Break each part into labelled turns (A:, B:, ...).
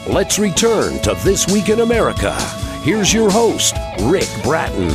A: Let's return to This Week in America. Here's your host, Rick Bratton.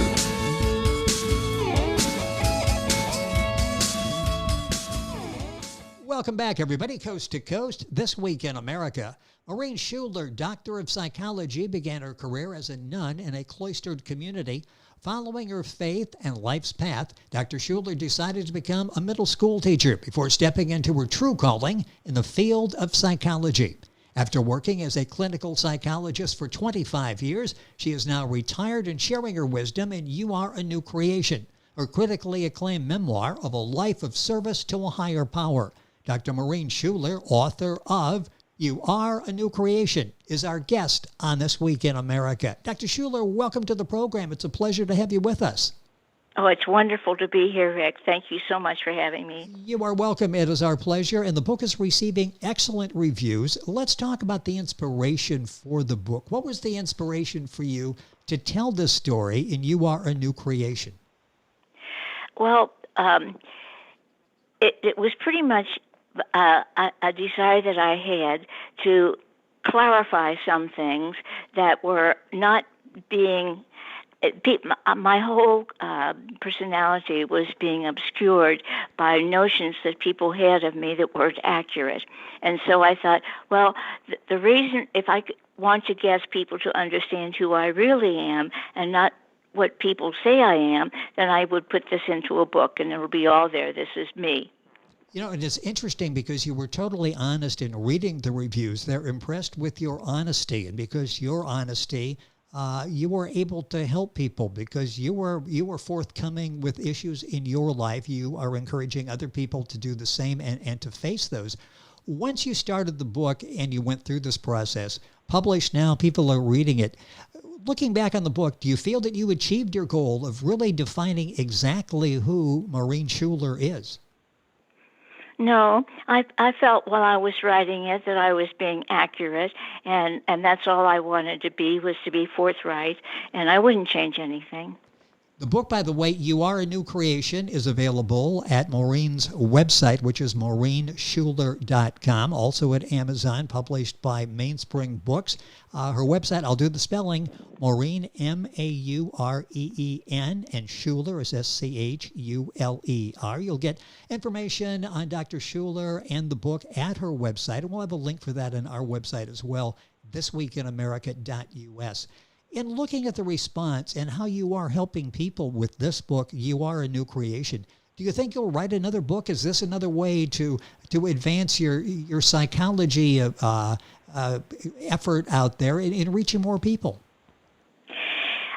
B: Welcome back, everybody, coast to coast. This Week in America. Maureen Schuler, Doctor of Psychology, began her career as a nun in a cloistered community. Following her faith and life's path, Dr. Schuler decided to become a middle school teacher before stepping into her true calling in the field of psychology. After working as a clinical psychologist for 25 years, she is now retired and sharing her wisdom in You Are a New Creation, her critically acclaimed memoir of a life of service to a higher power. Dr. Maureen Schuler, author of You Are a New Creation, is our guest on This Week in America. Dr. Schuler, welcome to the program. It's a pleasure to have you with us.
C: Oh, it's wonderful to be here, Rick. Thank you so much for having me.
B: You are welcome. It is our pleasure. And the book is receiving excellent reviews. Let's talk about the inspiration for the book. What was the inspiration for you to tell this story in You Are a New Creation?
C: Well, it was pretty much a desire that I had to clarify some things that were not being... My whole personality was being obscured by notions that people had of me that weren't accurate. And so I thought, well, the reason, if I want to get people to understand who I really am and not what people say I am, then I would put this into a book and it'll be all there. This is me.
B: You know, and it's interesting because you were totally honest in reading the reviews. They're impressed with your honesty, and because your honesty, you were able to help people because you were forthcoming with issues in your life. You are encouraging other people to do the same and to face those. Once you started the book and you went through this process, published now, people are reading it. Looking back on the book, do you feel that you achieved your goal of really defining exactly who Maureen Schuler is?
C: No, I felt while I was writing it that I was being accurate, and that's all I wanted to be, was to be forthright, and I wouldn't change anything.
B: The book, by the way, You Are a New Creation, is available at Maureen's website, which is MaureenSchuler.com, also at Amazon, published by Mainspring Books. Her website, I'll do the spelling, Maureen, Maureen, and Schuler is Schuler. You'll get information on Dr. Schuler and the book at her website, and we'll have a link for that on our website as well, thisweekinamerica.us. In looking at the response and how you are helping people with this book, You Are a New Creation, do you think you'll write another book? Is this another way to advance your psychology effort out there in reaching more people?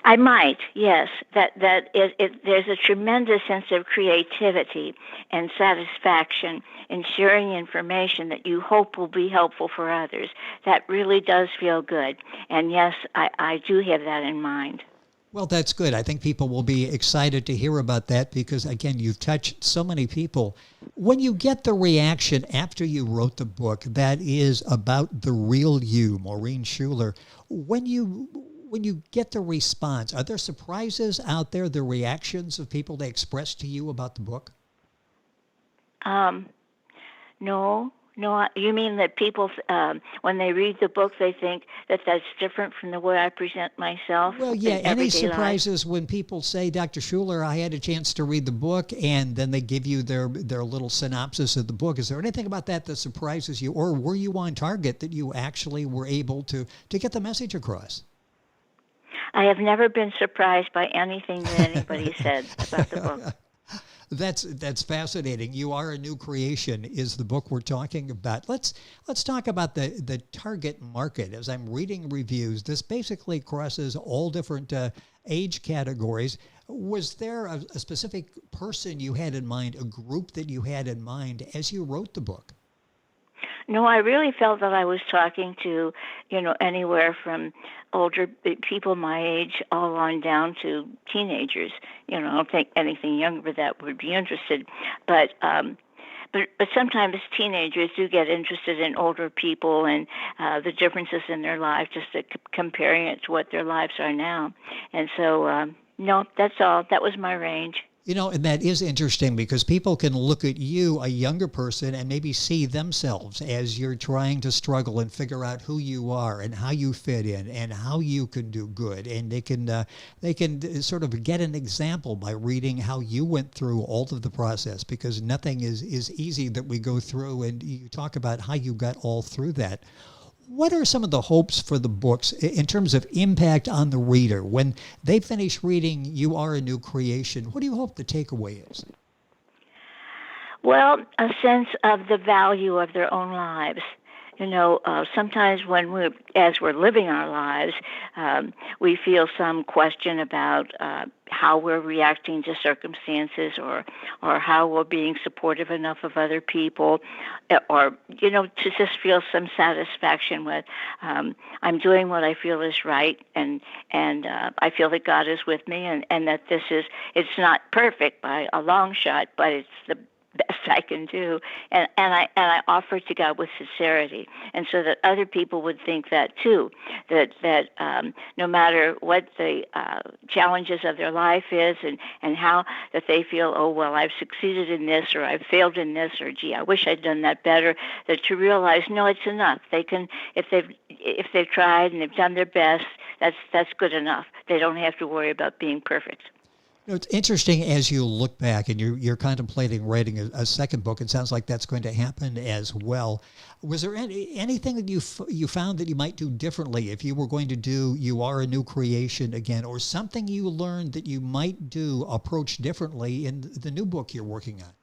C: I might, yes. There's a tremendous sense of creativity and satisfaction in sharing information that you hope will be helpful for others. That really does feel good. And yes, I do have that in mind.
B: Well, that's good. I think people will be excited to hear about that because, again, you've touched so many people. When you get the reaction after you wrote the book that is about the real you, Maureen Schuler, when you get the response, are there surprises out there, the reactions of people they express to you about the book?
C: No. You mean that people, when they read the book, they think that that's different from the way I present myself?
B: Well, yeah, any surprises
C: life?
B: when people say, Dr. Schuler, I had a chance to read the book, and then they give you their little synopsis of the book. Is there anything about that surprises you, or were you on target that you actually were able to get the message across?
C: I have never been surprised by anything that anybody said about the book.
B: That's fascinating. You Are a New Creation is the book we're talking about. Let's talk about the target market. As I'm reading reviews, this basically crosses all different age categories. Was there a specific person you had in mind, a group that you had in mind as you wrote the book?
C: No, I really felt that I was talking to, anywhere from older people my age all on down to teenagers. I don't think anything younger that would be interested. But sometimes teenagers do get interested in older people and the differences in their lives, just comparing it to what their lives are now. And so, no, that's all. That was my range.
B: You know, and that is interesting because people can look at you, a younger person, and maybe see themselves as you're trying to struggle and figure out who you are and how you fit in and how you can do good. And they can sort of get an example by reading how you went through all of the process, because nothing is easy that we go through. And you talk about how you got all through that. What are some of the hopes for the books in terms of impact on the reader? When they finish reading You Are a New Creation, what do you hope the takeaway is?
C: Well, a sense of the value of their own lives. You know, sometimes as we're living our lives, we feel some question about how we're reacting to circumstances, or how we're being supportive enough of other people, or, you know, to just feel some satisfaction with, I'm doing what I feel is right, and I feel that God is with me, and that it's not perfect by a long shot, but it's the best I can do, and I offer it to God with sincerity, and so that other people would think that too, that no matter what the challenges of their life is, and how that they feel, oh well, I've succeeded in this, or I've failed in this, or gee, I wish I'd done that better. That to realize, no, it's enough. They can, if they've tried and they've done their best, that's good enough. They don't have to worry about being perfect.
B: You know, it's interesting as you look back and you're contemplating writing a second book. It sounds like that's going to happen as well. Was there anything that you found that you might do differently if you were going to do You Are a New Creation again, or something you learned that you might approach differently in the new book you're working on?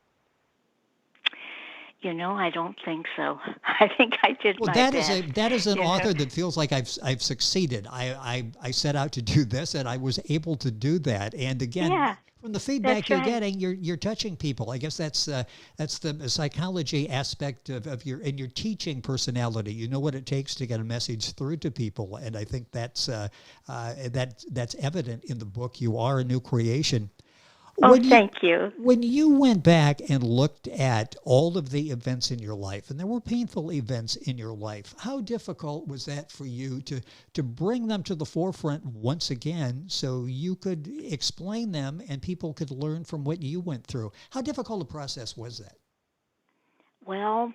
C: You know, I don't think so. I think I did my best.
B: That is an author that feels like I've succeeded. I set out to do this, and I was able to do that. And again, from the feedback you're getting, you're touching people. I guess that's the psychology aspect of your teaching personality. You know what it takes to get a message through to people, and I think that's evident in the book. You Are a New Creation.
C: Thank you. When
B: you went back and looked at all of the events in your life, and there were painful events in your life, how difficult was that for you to bring them to the forefront once again so you could explain them and people could learn from what you went through? How difficult a process was that?
C: Well,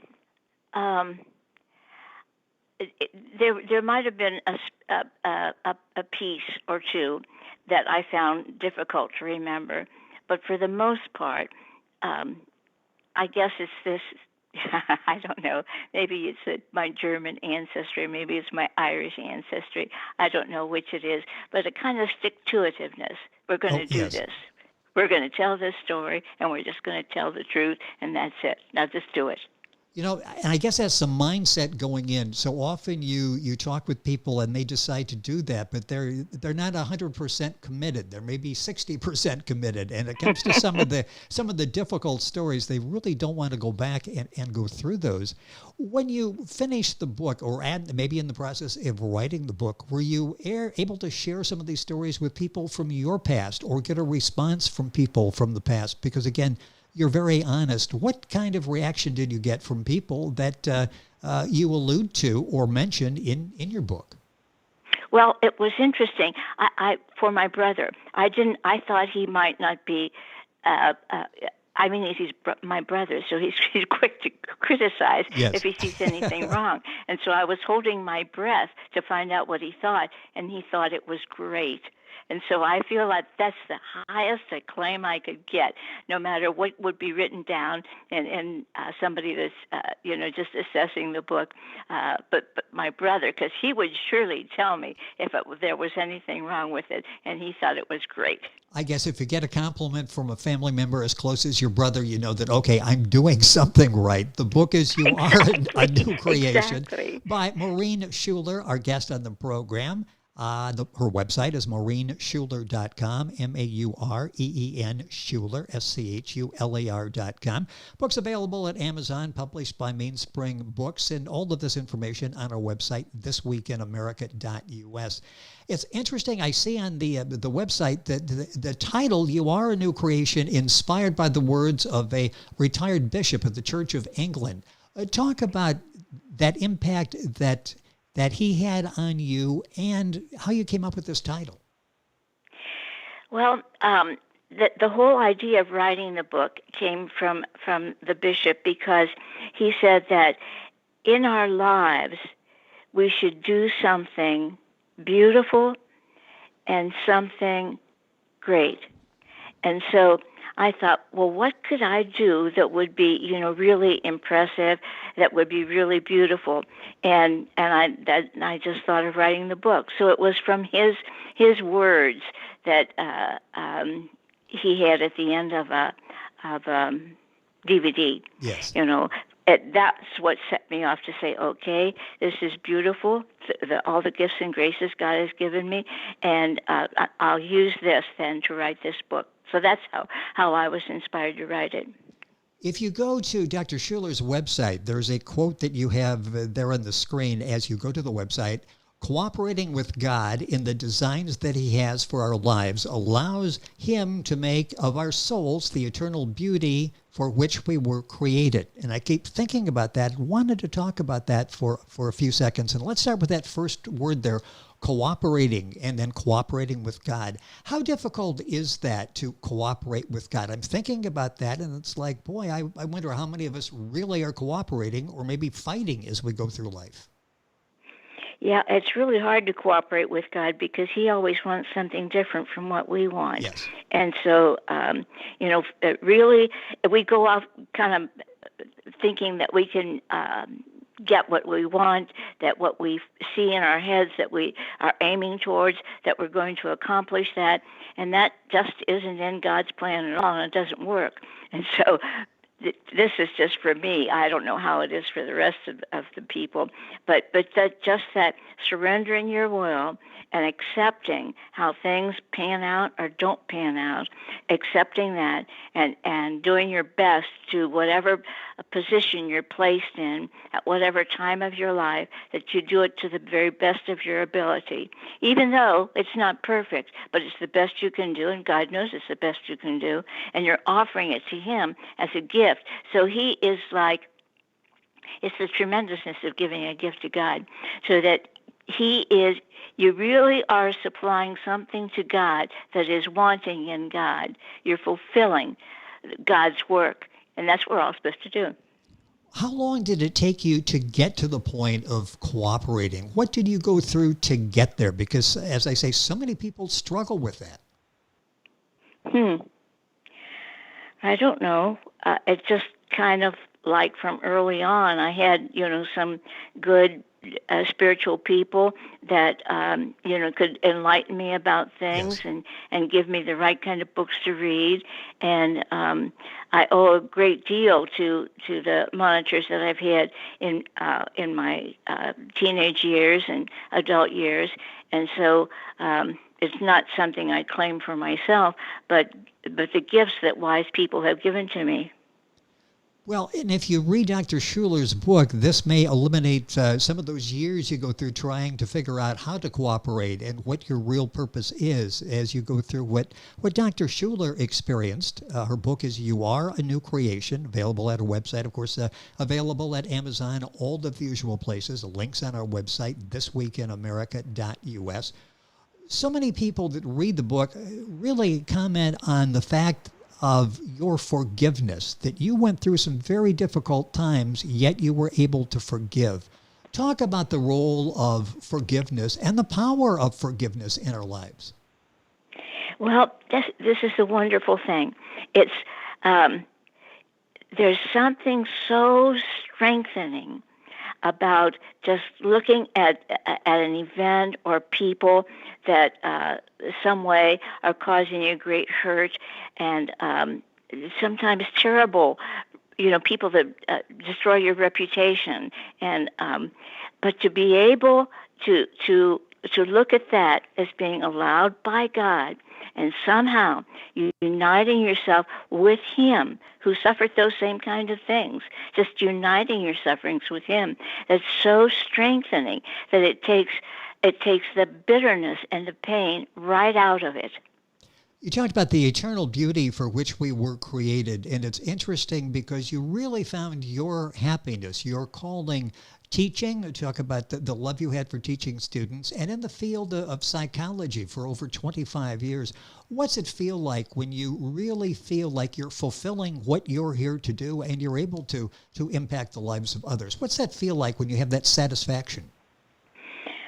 C: there might have been a piece or two that I found difficult to remember. But for the most part, I guess it's this, I don't know, maybe it's my German ancestry, maybe it's my Irish ancestry. I don't know which it is, but a kind of stick-to-itiveness. We're going to do this. We're going to tell this story, and we're just going to tell the truth, and that's it. Now just do it.
B: You know, and I guess that's the mindset going in. So often you talk with people and they decide to do that, but they're not 100% committed. They're maybe 60% committed. And it comes to some of the difficult stories, they really don't want to go back and go through those. When you finished the book, or maybe in the process of writing the book, were you able to share some of these stories with people from your past, or get a response from people from the past? Because again, you're very honest. What kind of reaction did you get from people that you allude to or mention in your book?
C: Well, it was interesting. I for my brother, I thought he might not be. He's my brother, so he's quick to criticize if he sees anything wrong. And so I was holding my breath to find out what he thought, and he thought it was great. And so I feel like that's the highest acclaim I could get, no matter what would be written down, and somebody that's just assessing the book. But my brother, because he would surely tell me if there was anything wrong with it, and he thought it was great.
B: I guess if you get a compliment from a family member as close as your brother, you know that, okay, I'm doing something right. The book is You Are a New Creation by Maureen Schuler, our guest on the program. Her website is MaureenSchuler.com, Maureen Schuler, SCHULAR.com. Books available at Amazon, published by Mainspring Books, and all of this information on our website, thisweekinamerica.us. It's interesting, I see on the website that the title, You Are a New Creation, inspired by the words of a retired bishop of the Church of England. Talk about that impact that he had on you and how you came up with this title.
C: Well, the whole idea of writing the book came from the bishop, because he said that in our lives we should do something beautiful and something great. And so I thought, well, what could I do that would be, really impressive, that would be really beautiful? And I just thought of writing the book. So it was from his words that he had at the end of a DVD.
B: Yes.
C: That's what set me off to say, okay, this is beautiful, all the gifts and graces God has given me, and I'll use this then to write this book. So that's how I was inspired to write it.
B: If you go to Dr. Schuler's website, there's a quote that you have there on the screen as you go to the website. Cooperating with God in the designs that he has for our lives allows him to make of our souls the eternal beauty for which we were created. And I keep thinking about that and wanted to talk about that for a few seconds. And let's start with that first word there, cooperating, and then cooperating with God. How difficult is that to cooperate with God? I'm thinking about that, and it's like, boy, I wonder how many of us really are cooperating or maybe fighting as we go through life.
C: Yeah, it's really hard to cooperate with God because he always wants something different from what we want.
B: Yes.
C: And so, really, we go off kind of thinking that we can get what we want, that what we see in our heads that we are aiming towards, that we're going to accomplish that, and that just isn't in God's plan at all, and it doesn't work. And so this is just for me. I don't know how it is for the rest of the people, but that surrendering your will and accepting how things pan out or don't pan out, accepting that and doing your best to whatever position you're placed in at whatever time of your life, that you do it to the very best of your ability, even though it's not perfect, but it's the best you can do, and God knows it's the best you can do, and you're offering it to him as a gift. So he is like, it's the tremendousness of giving a gift to God, so that you really are supplying something to God that is wanting in God. You're fulfilling God's work, and that's what we're all supposed to do.
B: How long did it take you to get to the point of cooperating? What did you go through to get there? Because, as I say, so many people struggle with that.
C: I don't know. It's just kind of like from early on, I had, some good spiritual people that, could enlighten me about things. Yes. and give me the right kind of books to read. And I owe a great deal to the monitors that I've had in my teenage years and adult years. And so it's not something I claim for myself, but the gifts that wise people have given to me.
B: Well, and if you read Dr. Schuler's book, this may eliminate some of those years you go through trying to figure out how to cooperate and what your real purpose is as you go through what Dr. Schuler experienced. Her book is You Are a New Creation, available at her website, of course, available at Amazon, all the usual places. Links on our website, thisweekinamerica.us. So many people that read the book really comment on the fact of your forgiveness, that you went through some very difficult times, yet you were able to forgive. Talk about the role of forgiveness and the power of forgiveness in our lives.
C: Well, this is the wonderful thing. It's there's something so strengthening about just looking at an event or people that some way are causing you great hurt and sometimes terrible, people that destroy your reputation. And but to be able to look at that as being allowed by God and somehow uniting yourself with him who suffered those same kind of things, just uniting your sufferings with him, that's so strengthening that it takes the bitterness and the pain right out of it.
B: You talked about the eternal beauty for which we were created, and it's interesting because you really found your happiness, your calling teaching, talk about the love you had for teaching students, and in the field of psychology for over 25 years. What's it feel like when you really feel like you're fulfilling what you're here to do and you're able to impact the lives of others? What's that feel like when you have that satisfaction?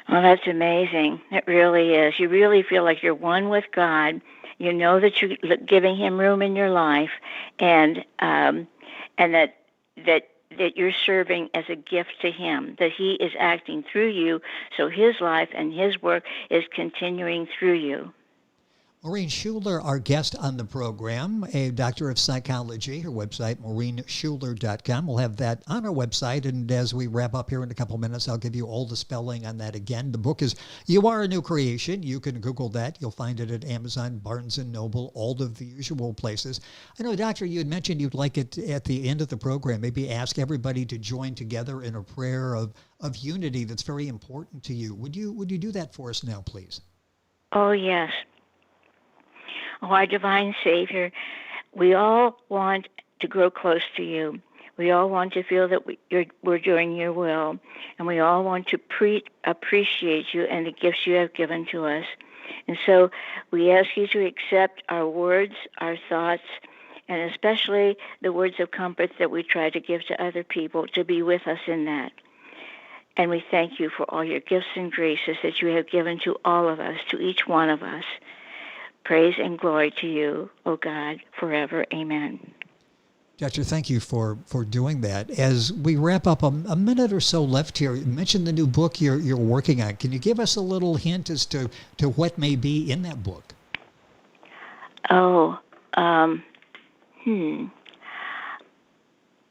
C: Well, that's amazing. It really is. You really feel like you're one with God. You know that you're giving Him room in your life, and that you're serving as a gift to Him, that He is acting through you, so His life and His work is continuing through you.
B: Maureen Schuler, our guest on the program, a doctor of psychology. Her website, MaureenSchuler.com. We'll have that on our website, and as we wrap up here in a couple minutes, I'll give you all the spelling on that again. The book is You Are a New Creation. You can Google that. You'll find it at Amazon, Barnes & Noble, all of the usual places. I know, Doctor, you had mentioned you'd like it at the end of the program, maybe ask everybody to join together in a prayer of unity that's very important to you. Would you do that for us now, please?
C: Oh, yes. Oh, our divine Savior, we all want to grow close to you. We all want to feel that we're doing your will, and we all want to appreciate you and the gifts you have given to us. And so we ask you to accept our words, our thoughts, and especially the words of comfort that we try to give to other people, to be with us in that. And we thank you for all your gifts and graces that you have given to all of us, to each one of us. Praise and glory to you, O God, forever. Amen.
B: Doctor, thank you for doing that. As we wrap up, a minute or so left here. You mentioned the new book you're working on. Can you give us a little hint as to what may be in that book?
C: Oh,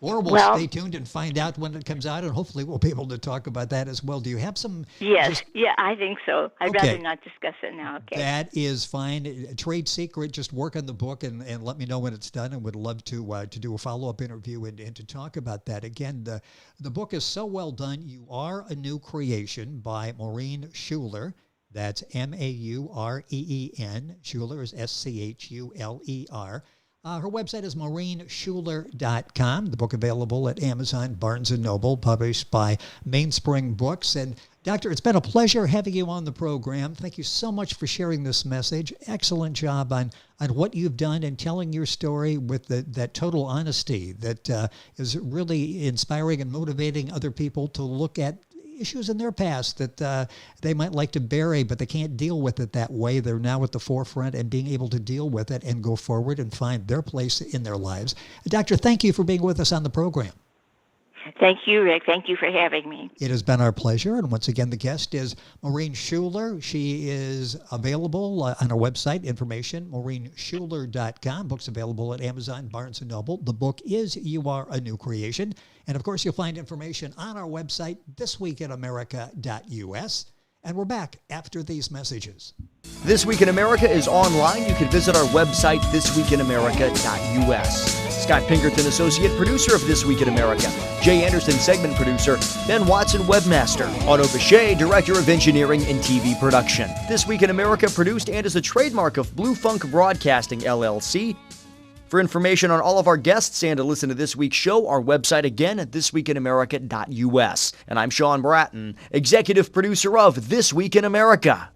B: Or we'll stay tuned and find out when it comes out, and hopefully we'll be able to talk about that as well. Do you have some?
C: Yes, I think so. I'd rather not discuss it now. Okay.
B: That is fine. Trade secret, just work on the book and let me know when it's done, and would love to do a follow-up interview and to talk about that. Again, the book is so well done. You Are a New Creation by Maureen Schuler. That's Maureen. Schuler is Schuler. Her website is MaureenSchuler.com. The book available at Amazon, Barnes & Noble, published by Mainspring Books. And Doctor, it's been a pleasure having you on the program. Thank you so much for sharing this message. Excellent job on what you've done and telling your story with that total honesty that is really inspiring and motivating other people to look at issues in their past that they might like to bury, but they can't deal with it that way. They're now at the forefront and being able to deal with it and go forward and find their place in their lives. Doctor, thank you for being with us on the program.
C: Thank you, Rick. Thank you for having me.
B: It has been our pleasure. And once again, the guest is Maureen Schuler. She is available on our website, information, MaureenSchuler.com. Books available at Amazon, Barnes & Noble. The book is You Are a New Creation. And of course, you'll find information on our website, thisweekinamerica.us. And we're back after these messages.
D: This Week in America is online. You can visit our website, thisweekinamerica.us. Scott Pinkerton, Associate Producer of This Week in America. Jay Anderson, Segment Producer. Ben Watson, Webmaster. Otto Bechet, Director of Engineering and TV Production. This Week in America produced and is a trademark of Blue Funk Broadcasting, LLC. For information on all of our guests and to listen to this week's show, our website again at thisweekinamerica.us. And I'm Sean Bratton, Executive Producer of This Week in America.